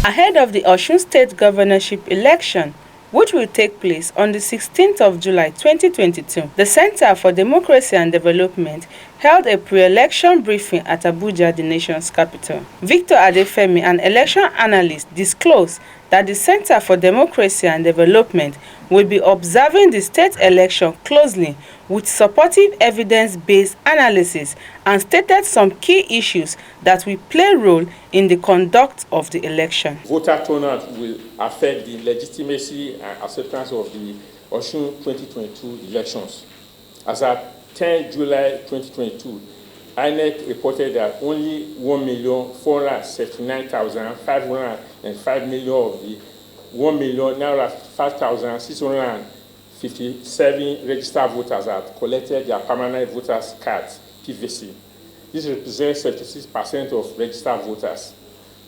Ahead of the Osun State Governorship election, which will take place on the 16th of July 2022, the Center for Democracy and Development held a pre-election briefing at Abuja, the nation's capital. Victor Adefemi, an election analyst, disclosed that the Center for Democracy and Development will be observing the state election closely with supportive evidence-based analysis and stated some key issues that will play a role in the conduct of the election. Voter turnout will affect the legitimacy and acceptance of the Osun 2022 elections. As at 10 July 2022, INEC reported that only 1,479,505 million of the 1,005,657 registered voters have collected their permanent voters cards, PVC. This represents 76% of registered voters.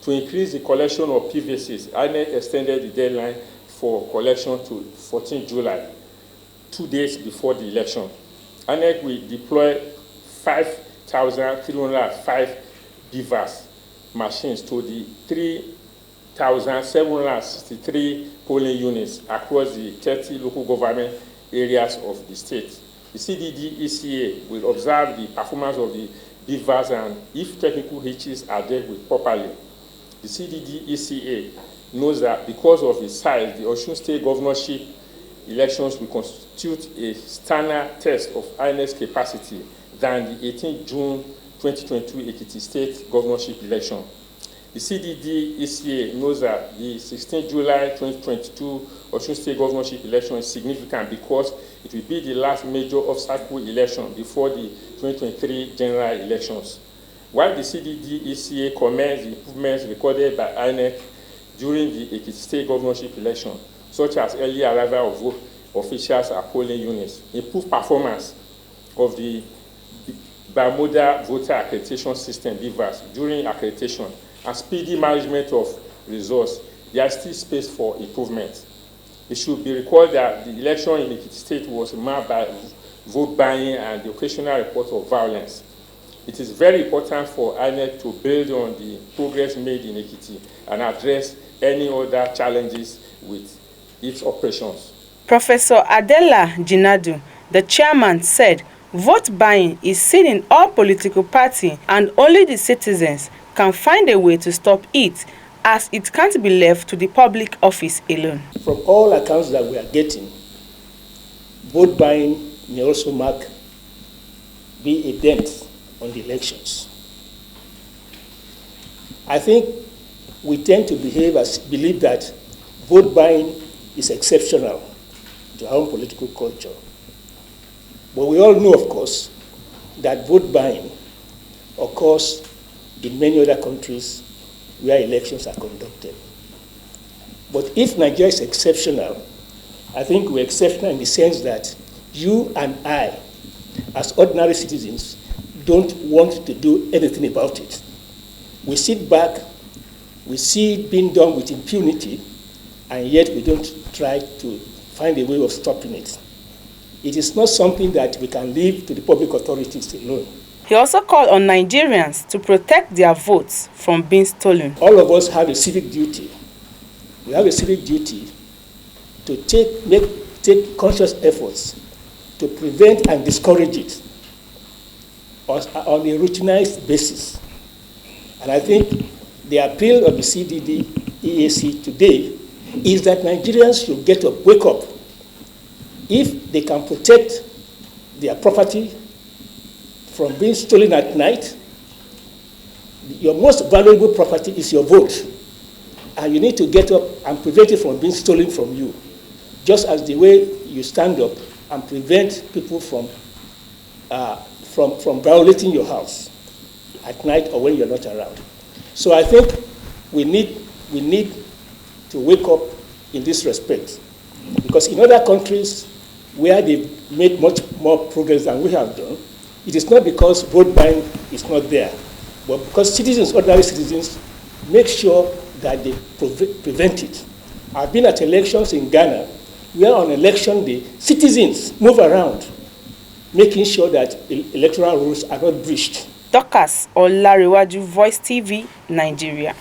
To increase the collection of PVCs, INEC extended the deadline for collection to 14 July, 2 days before the election. INEC will deploy 5,305 BVAS machines to the 3,763 polling units across the 30 local government areas of the state. The CDD-ECA will observe the performance of the BVAS and if technical hitches are dealt with properly. The CDD-ECA knows that because of its size, the Osun State Governorship elections will constitute a standard test of INEC's capacity than the 18 June 2022 Ekiti State Governorship election. The CDD-ECA knows that the 16 July 2022 Osun State Governorship election is significant because it will be the last major off-cycle election before the 2023 general elections. While the CDD-ECA commends the improvements recorded by INEC during the Ekiti State Governorship election, such as early arrival of officials at polling units, improved performance of the bimodal voter accreditation system, BVAS, during accreditation, and speedy management of results, there is still space for improvement. It should be recalled that the election in Ekiti State was marked by vote buying and the occasional report of violence. It is very important for INEC to build on the progress made in Ekiti and address any other challenges with its operations. Professor Adela Jinadu, the chairman, said vote buying is seen in all political parties and only the citizens can find a way to stop it, as it can't be left to the public office alone. From all accounts that we are getting, vote buying may also be a dent on the elections. I think we tend to believe that vote buying is exceptional to our own political culture. But we all know, of course, that vote buying occurs in many other countries where elections are conducted. But if Nigeria is exceptional, I think we're exceptional in the sense that you and I, as ordinary citizens, don't want to do anything about it. We sit back, we see it being done with impunity, and yet we don't try to find a way of stopping it. It is not something that we can leave to the public authorities alone. He also called on Nigerians to protect their votes from being stolen. All of us have a civic duty. We have a civic duty to take conscious efforts to prevent and discourage it on a routinized basis. And I think the appeal of the CDD-EAC today is that Nigerians should wake up. If they can protect their property from being stolen at night, your most valuable property is your vote. And you need to get up and prevent it from being stolen from you, just as the way you stand up and prevent people from violating your house at night or when you're not around. So I think we need to wake up in this respect, because in other countries where they've made much more progress than we have done, it is not because vote buying is not there, but because ordinary citizens, make sure that they prevent it. I've been at elections in Ghana, where on election day, citizens move around, making sure that electoral rules are not breached. Dorcas Olariwaju, Voice TV, Nigeria.